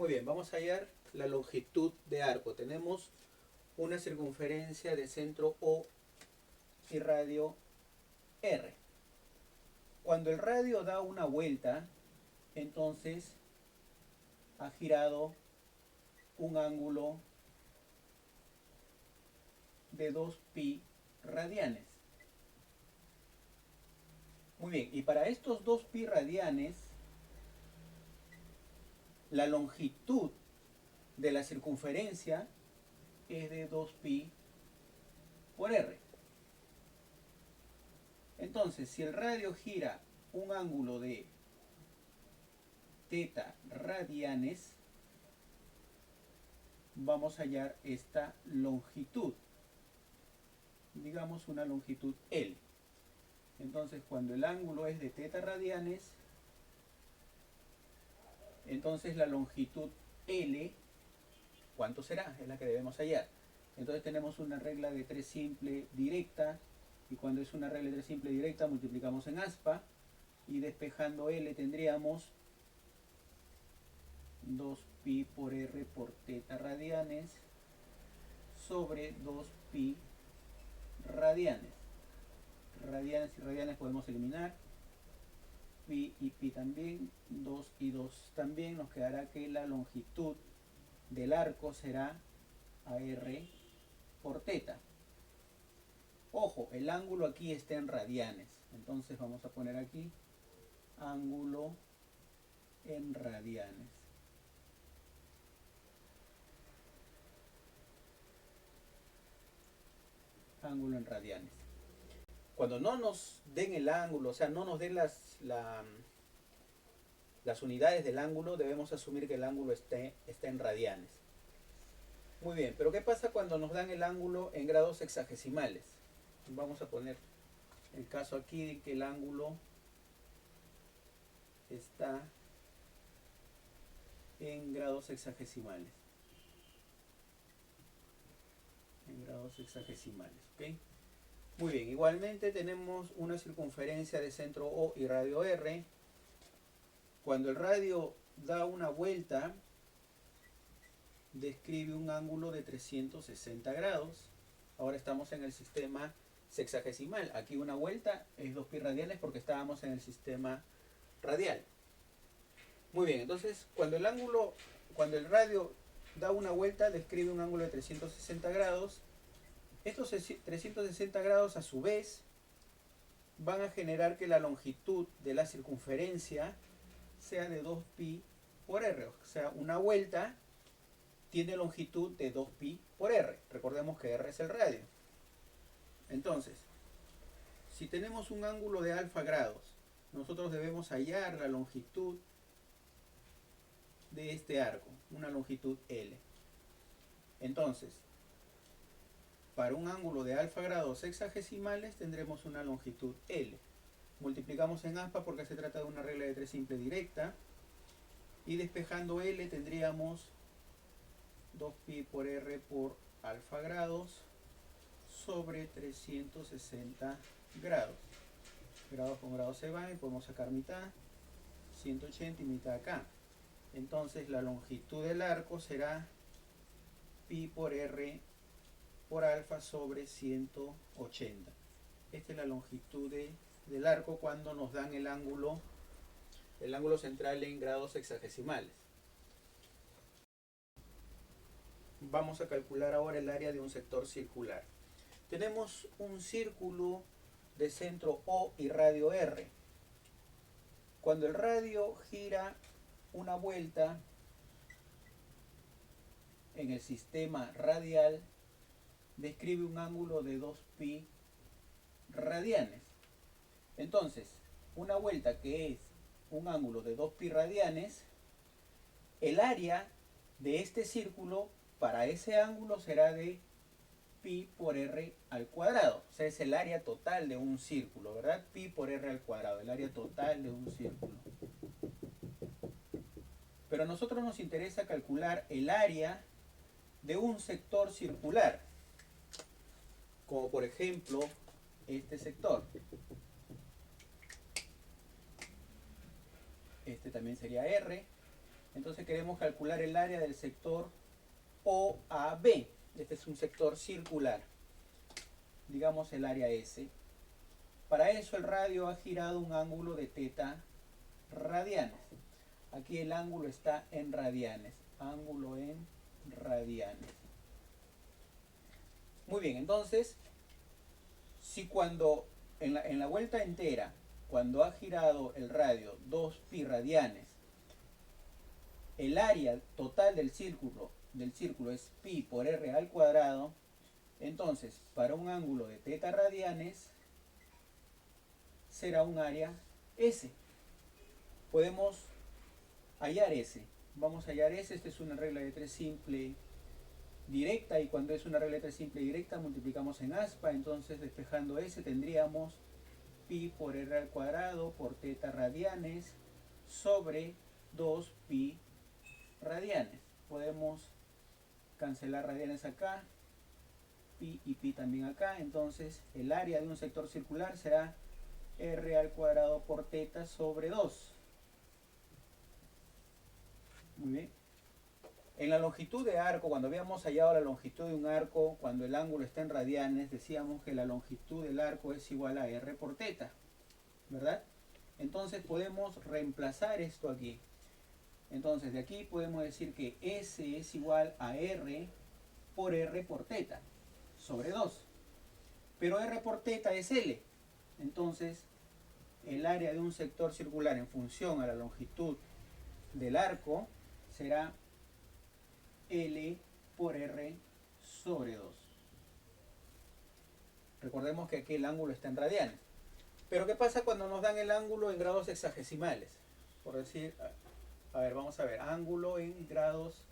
Muy bien, vamos a hallar la longitud de arco. Tenemos una circunferencia de centro O y radio R. Cuando el radio da una vuelta, entonces ha girado un ángulo de 2pi radianes. Muy bien, y para estos 2pi radianes, la longitud de la circunferencia es de 2pi por r. Entonces, si el radio gira un ángulo de θ radianes, vamos a hallar esta longitud. Digamos una longitud L. Entonces, cuando el ángulo es de θ radianes, entonces la longitud L, ¿cuánto será? Es la que debemos hallar. Entonces tenemos una regla de 3 simple directa, y cuando es una regla de 3 simple directa multiplicamos en aspa, y despejando L tendríamos 2pi por r por θ radianes sobre 2pi radianes. Radianes y radianes podemos eliminar. Pi y pi también, 2 y 2 también. Nos quedará que la longitud del arco será AR por θ. Ojo, el ángulo aquí está en radianes. Entonces vamos a poner aquí ángulo en radianes. Ángulo en radianes. Cuando no nos den el ángulo, o sea, no nos den las unidades del ángulo, debemos asumir que el ángulo está en radianes. Muy bien, pero ¿qué pasa cuando nos dan el ángulo en grados sexagesimales? Vamos a poner el caso aquí de que el ángulo está en grados sexagesimales. En grados sexagesimales, ¿ok? Muy bien, igualmente tenemos una circunferencia de centro O y radio R. Cuando el radio da una vuelta, describe un ángulo de 360 grados. Ahora estamos en el sistema sexagesimal. Aquí una vuelta es 2pi radianes porque estábamos en el sistema radial. Muy bien, entonces cuando el radio da una vuelta, describe un ángulo de 360 grados. Estos 360 grados a su vez van a generar que la longitud de la circunferencia sea de 2pi por r. O sea, una vuelta tiene longitud de 2pi por r. Recordemos que r es el radio. Entonces, si tenemos un ángulo de alfa grados, nosotros debemos hallar la longitud de este arco, una longitud L. Entonces, para un ángulo de alfa grados sexagesimales tendremos una longitud L. Multiplicamos en aspa porque se trata de una regla de 3 simple directa. Y despejando L tendríamos 2pi por r por alfa grados sobre 360 grados. Grados con grados se van y podemos sacar mitad, 180 y mitad acá. Entonces la longitud del arco será pi por r por alfa sobre 180. Esta es la longitud del arco cuando nos dan el ángulo central en grados sexagesimales. Vamos a calcular ahora el área de un sector circular. Tenemos un círculo de centro O y radio R. Cuando el radio gira una vuelta en el sistema radial, describe un ángulo de 2pi radianes. Entonces, una vuelta que es un ángulo de 2pi radianes, el área de este círculo para ese ángulo será de pi por r al cuadrado. O sea, es el área total de un círculo, ¿verdad? Pi por r al cuadrado, el área total de un círculo. Pero a nosotros nos interesa calcular el área de un sector circular, como por ejemplo este sector. Este también sería R. Entonces queremos calcular el área del sector OAB. Este es un sector circular. Digamos el área S. Para eso el radio ha girado un ángulo de θ radianes. Aquí el ángulo está en radianes. Ángulo en radianes. Muy bien, entonces, si cuando en la vuelta entera, cuando ha girado el radio 2pi radianes, el área total del círculo es pi por r al cuadrado, entonces para un ángulo de θ radianes será un área S. Podemos hallar S. Vamos a hallar S. Esta es una regla de 3 simple directa, y cuando es una regla de 3 simple directa multiplicamos en aspa. Entonces, despejando S, tendríamos pi por r al cuadrado por θ radianes sobre 2pi radianes. Podemos cancelar radianes acá, pi y pi también acá. Entonces el área de un sector circular será r al cuadrado por θ sobre 2. Muy bien. En la longitud de arco, cuando habíamos hallado la longitud de un arco, cuando el ángulo está en radianes, decíamos que la longitud del arco es igual a r por θ, ¿verdad? Entonces podemos reemplazar esto aquí. Entonces de aquí podemos decir que S es igual a r por θ sobre 2. Pero r por θ es L. Entonces el área de un sector circular en función a la longitud del arco será L por R sobre 2. Recordemos que aquí el ángulo está en radianes. Pero ¿qué pasa cuando nos dan el ángulo en grados hexagesimales? Por decir, a ver, vamos a ver, ángulo en grados,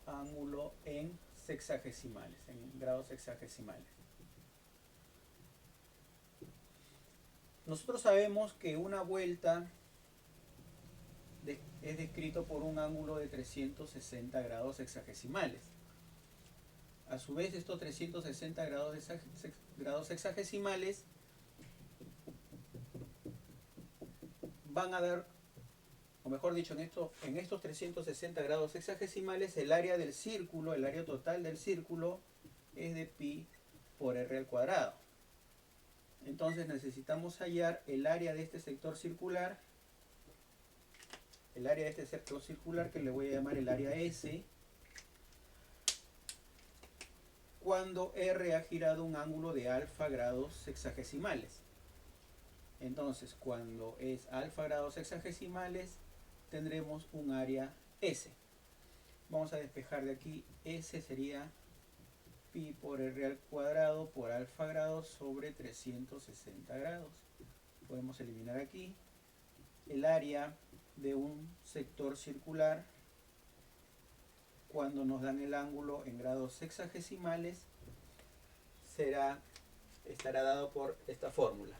ángulo en sexagesimales, en grados sexagesimales. Nosotros sabemos que una vuelta es descrito por un ángulo de 360 grados sexagesimales. A su vez, estos 360 grados sexagesimales van a dar, o mejor dicho, en estos 360 grados sexagesimales, el área del círculo, el área total del círculo es de pi por r al cuadrado. Entonces necesitamos hallar el área de este sector circular, que le voy a llamar el área S, cuando r ha girado un ángulo de alfa grados sexagesimales. Entonces, cuando es alfa grados sexagesimales, tendremos un área S. Vamos a despejar de aquí. S sería pi por r al cuadrado por alfa grados sobre 360 grados. Podemos eliminar aquí. El área de un sector circular, cuando nos dan el ángulo en grados sexagesimales, estará dado por esta fórmula.